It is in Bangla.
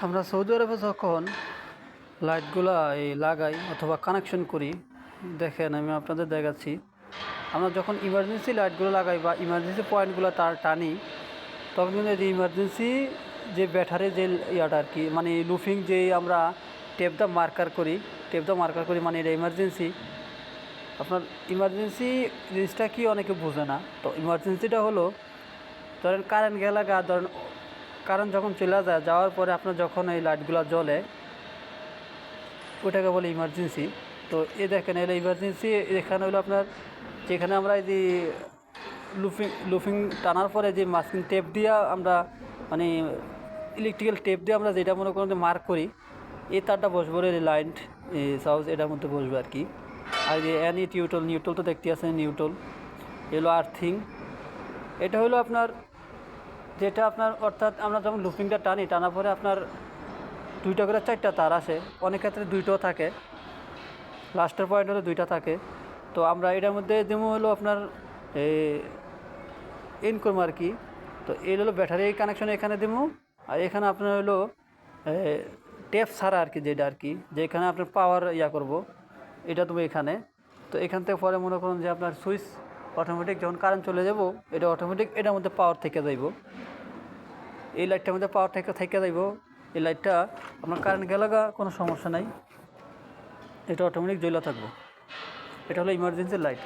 আমরা সৌদি আরবে যখন লাইটগুলা লাগাই অথবা কানেকশন করি, দেখেন আমি আপনাদের দেখাচ্ছি। আমরা যখন ইমার্জেন্সি লাইটগুলো লাগাই বা ইমার্জেন্সি পয়েন্টগুলো টানি, তখন কিন্তু এই যে ইমার্জেন্সি যে ব্যাটারি যে ইয়াটা আর কি, মানে লুফিং যে আমরা টেপ দা মার্কার করি মানে এটা ইমার্জেন্সি। আপনার ইমার্জেন্সি জিনিসটা কি অনেকে বোঝে না। তো ইমার্জেন্সিটা হলো, ধরেন কারেন্ট গেলে ধরেন কারেন্ট যখন চলে যাওয়ার পরে আপনার যখন এই লাইটগুলো জ্বলে, ওটাকে বলে ইমার্জেন্সি। তো দেখেন এলো ইমার্জেন্সি। এখানে হলো আপনার, যেখানে আমরা এই যে লুফিং টানার পরে যে মাস্কিং টেপ দিয়ে আমরা, মানে ইলেকট্রিক্যাল টেপ দিয়ে আমরা যেটা মনে করেন যে মার্ক করি, এই তারটা বসবো এই লাইন সাউজ এটার মধ্যে বসবে আর কি। আর যে নিউট্রাল তো দেখতে আছেন, নিউট্রাল এলো আর্থিং। এটা হলো আপনার যেটা আপনার, অর্থাৎ আমরা যখন লুফিংটা টানার পরে আপনার দুইটা করে চারটা তার আসে, অনেক ক্ষেত্রে দুইটাও থাকে, লাস্টের পয়েন্ট হলে দুইটা থাকে। তো আমরা এটার মধ্যে যেমন হলো আপনার ইন করবো আর কি। তো এই হলো ব্যাটারি কানেকশন এখানে দেবো। আর এখানে আপনার হলো টেপ ছাড়া আর কি, যেটা আর কি যেখানে আপনার পাওয়ার করব, এটা দেবো এখানে। তো এখান থেকে পরে মনে করুন যে আপনার সুইচ অটোমেটিক যখন কারেন্ট চলে যাব, এটা অটোমেটিক এটার মধ্যে পাওয়ার থেকে যাইব, এই লাইটটার মধ্যে পাওয়ার থেকে যাইব। এই লাইটটা আপনার কারেন্ট গেলে কোনো সমস্যা নাই, এটা অটোমেটিক জ্বলা থাকবো। এটা হলো ইমার্জেন্সি লাইট।